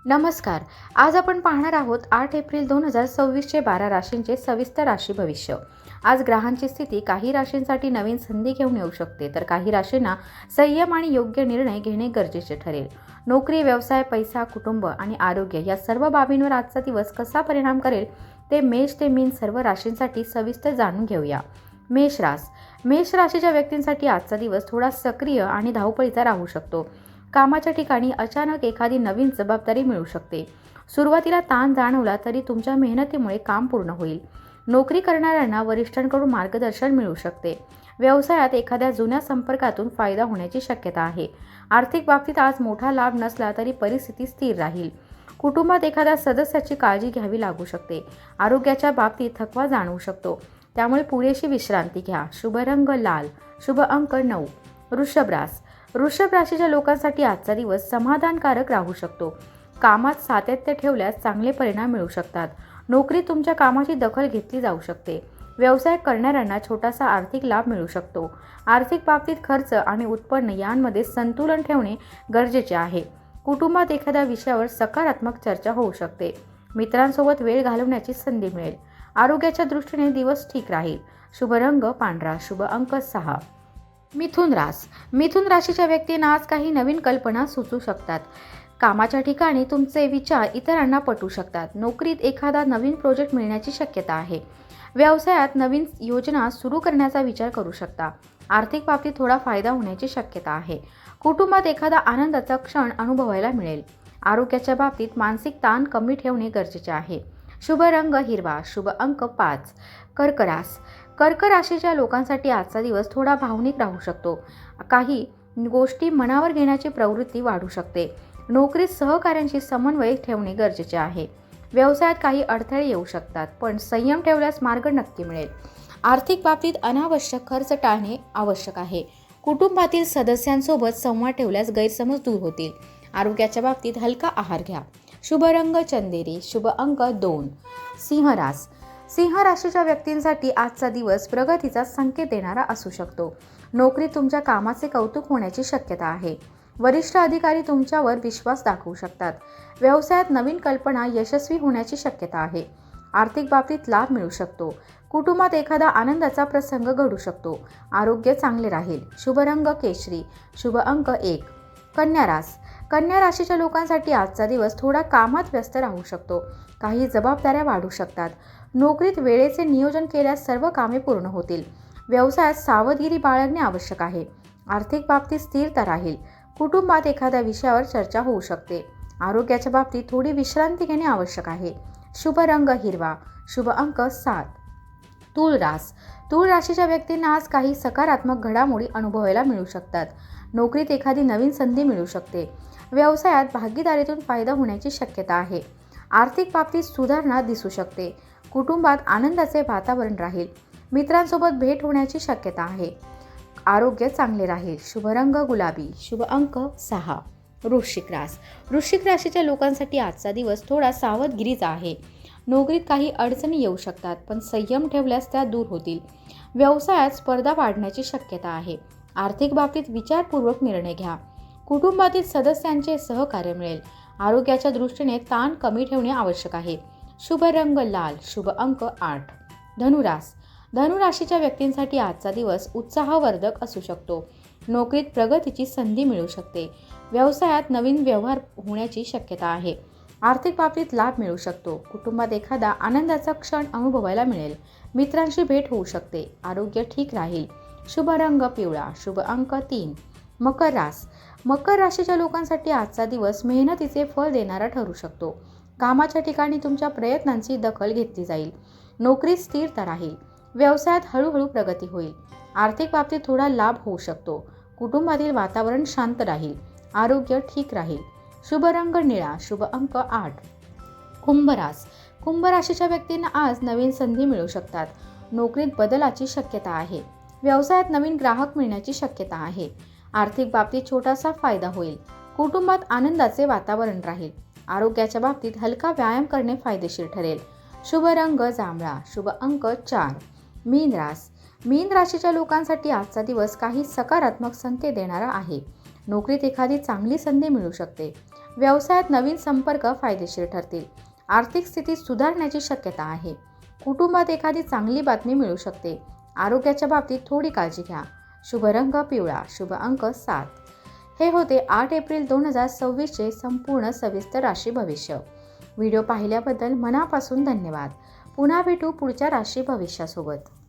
नमस्कार. आज आपण पाहणार आहोत 8 एप्रिल 2026चे 12 राशींचे सविस्तर राशी भविष्य. आज ग्रहांची स्थिती काही राशींसाठी नवीन संधी घेऊन येऊ शकते, तर काही राशींना संयम आणि योग्य निर्णय घेणे गरजेचे ठरेल. नोकरी, व्यवसाय, पैसा, कुटुंब आणि आरोग्य या सर्व बाबींवर आजचा दिवस कसा परिणाम करेल ते मेष ते मीन सर्व राशींसाठी सविस्तर जाणून घेऊया. मेष राशीच्या व्यक्तींसाठी आजचा दिवस थोडा सक्रिय आणि धावपळीचा राहू शकतो. कामाच्या ठिकाणी अचानक एखादी नवीन जबाबदारी मिळू शकते. सुरुवातीला ताण जाणवला तरी तुमच्या मेहनतीमुळे काम पूर्ण होईल. नोकरी करणाऱ्यांना वरिष्ठांकडून मार्गदर्शन मिळू शकते. व्यवसायात एखाद्या जुन्या संपर्कातून फायदा होण्याची शक्यता आहे. आर्थिक बाबतीत आज मोठा लाभ नसला तरी परिस्थिती स्थिर राहील. कुटुंबात एखाद्या सदस्याची काळजी घ्यावी लागू शकते. आरोग्याच्या बाबतीत थकवा जाणवू शकतो, त्यामुळे पुरेशी विश्रांती घ्या. शुभ रंग लाल, शुभ अंक 9. वृषभ राशीच्या लोकांसाठी आजचा दिवस समाधानकारक राहू शकतो. कामात सातत्य ठेवल्यास चांगले परिणाम मिळू शकतात. नोकरीत तुमच्या कामाची दखल घेतली जाऊ शकते. व्यवसाय करणाऱ्यांना छोटासा आर्थिक लाभ मिळू शकतो. आर्थिक बाबतीत खर्च आणि उत्पन्न यांमध्ये संतुलन ठेवणे गरजेचे आहे. कुटुंबात एखाद्या विषयावर सकारात्मक चर्चा होऊ शकते. मित्रांसोबत वेळ घालवण्याची संधी मिळेल. आरोग्याच्या दृष्टीने दिवस ठीक राहील. शुभ रंग पांढरा, शुभ अंक 6. मिथुन राशीच्या व्यक्तींना आज काही नवीन कल्पना सुचू शकतात. कामाच्या ठिकाणी तुमचे विचार इतरांना पटू शकतात. नोकरीत एखादा नवीन प्रोजेक्ट मिळण्याची शक्यता आहे. व्यवसायात नवीन योजना सुरू करण्याचा विचार करू शकता. आर्थिक बाबतीत थोडा फायदा होण्याची शक्यता आहे. कुटुंबात एखादा आनंदाचा क्षण अनुभवायला मिळेल. आरोग्याच्या बाबतीत मानसिक ताण कमी ठेवणे गरजेचे आहे. शुभ रंग हिरवा, शुभ अंक 5. कर्क राशीच्या लोकांसाठी आजचा दिवस थोडा भावनिक राहू शकतो. काही गोष्टी मनावर घेण्याची प्रवृत्ती वाढू शकते. नोकरीत सहकाऱ्यांशी समन्वय ठेवणे गरजेचे आहे. व्यवसायात काही अडथळे येऊ शकतात, पण संयम ठेवल्यास मार्ग नक्की मिळेल. आर्थिक बाबतीत अनावश्यक खर्च टाळणे आवश्यक आहे. कुटुंबातील सदस्यांसोबत संवाद ठेवल्यास गैरसमज दूर होतील. आरोग्याच्या बाबतीत हलका आहार घ्या. शुभ रंग चंदेरी, शुभ अंक 2. सिंह राशीच्या व्यक्तींसाठी आजचा दिवस प्रगतीचा संकेत देणारा असू शकतो. नोकरीत तुमच्या कामाचे कौतुक होण्याची शक्यता आहे. वरिष्ठ अधिकारी तुमच्यावर विश्वास दाखवू शकतात. व्यवसायात नवीन कल्पना यशस्वी होण्याची शक्यता आहे. आर्थिक बाबतीत लाभ मिळू शकतो. कुटुंबात एखादा आनंदाचा प्रसंग घडू शकतो. आरोग्य चांगले राहील. शुभ रंग केशरी, शुभ अंक 1. कन्या राशीच्या लोकांसाठी आजचा दिवस थोडा कामात व्यस्त राहू शकतो. काही जबाबदाऱ्या वाढू शकतात. नोकरीत वेळेचे नियोजन केल्यास सर्व कामे पूर्ण होतील. व्यवसायात सावधगिरी बाळगणे आवश्यक आहे. आर्थिक बाबतीत स्थिरता राहील. कुटुंबात एखाद्या विषयावर चर्चा होऊ शकते. आरोग्याच्या बाबतीत थोडी विश्रांती घेणे आवश्यक आहे. शुभ रंग हिरवा, शुभ अंक 7. तूळ राशीच्या व्यक्तींना आज काही सकारात्मक घडामोडी अनुभवायला मिळू शकतात. नोकरीत एखादी नवीन संधी मिळू शकते. व्यवसायात भागीदारीतून फायदा होण्याची शक्यता आहे. आर्थिक बाबतीत सुधारणा दिसू शकते. कुटुंबात आनंदाचे वातावरण राहील. मित्रांसोबत भेट होण्याची शक्यता आहे. आरोग्य चांगले राहील. शुभ रंग गुलाबी, शुभ अंक 6. वृश्चिक राशीच्या लोकांसाठी आजचा दिवस थोडा सावधगिरीचा आहे. नोकरीत काही अडचणी येऊ शकतात, पण संयम ठेवल्यास त्या दूर होतील. व्यवसायात स्पर्धा वाढण्याची शक्यता आहे. आर्थिक बाबतीत विचारपूर्वक निर्णय घ्या. कुटुंबातील सदस्यांचे सहकार्य मिळेल. आरोग्याच्या दृष्टीने ताण कमी ठेवणे आवश्यक आहे. शुभ रंग लाल, शुभ अंक 8. धनुराशीच्या व्यक्तींसाठी आजचा दिवस उत्साहवर्धक असू शकतो. नोकरीत प्रगतीची संधी मिळू शकते. व्यवसायात नवीन व्यवहार होण्याची शक्यता आहे. आर्थिक बाबतीत लाभ मिळू शकतो. कुटुंबात एखादा आनंदाचा क्षण अनुभवायला मिळेल. मित्रांशी भेट होऊ शकते. आरोग्य ठीक राहील. शुभ रंग पिवळा, शुभ अंक 3. मकर राशीच्या लोकांसाठी आजचा दिवस मेहनतीचे फळ देणारा ठरू शकतो. कामाच्या ठिकाणी तुमच्या प्रयत्नांची दखल घेतली जाईल. नोकरीत स्थिरता राहील. व्यवसायात हळूहळू प्रगती होईल. आर्थिक बाबतीत थोडा लाभ होऊ शकतो. कुटुंबातील वातावरण शांत राहील. आरोग्य ठीक राहील. शुभ रंग निळा, शुभ अंक 8. कुंभ राशीच्या व्यक्तींना आज नवीन संधी मिळू शकतात. नोकरीत बदलाची शक्यता आहे. व्यवसायात नवीन ग्राहक मिळण्याची शक्यता आहे. आर्थिक बाबतीत छोटासा फायदा होईल. कुटुंबात आनंदाचे वातावरण राहील. आरोग्याच्या बाबतीत हलका व्यायाम करणे फायदेशीर ठरेल. शुभ रंग जांभळा, शुभ अंक 4. मीन राशीच्या लोकांसाठी आजचा दिवस काही सकारात्मक संकेत देणारा आहे. नोकरीत एखादी चांगली संधी मिळू शकते. व्यवसायात नवीन संपर्क फायदेशीर ठरतील. आर्थिक स्थिती सुधारण्याची शक्यता आहे. कुटुंबात एखादी चांगली बातमी मिळू शकते. आरोग्याच्या बाबतीत थोडी काळजी घ्या. शुभ रंग पिवळा, शुभ अंक 7. हे होते 8 एप्रिल 2026चे संपूर्ण सविस्तर राशी भविष्य. व्हिडिओ पाहिल्याबद्दल मनापासून धन्यवाद. पुन्हा भेटू पुढच्या राशी भविष्यासोबत.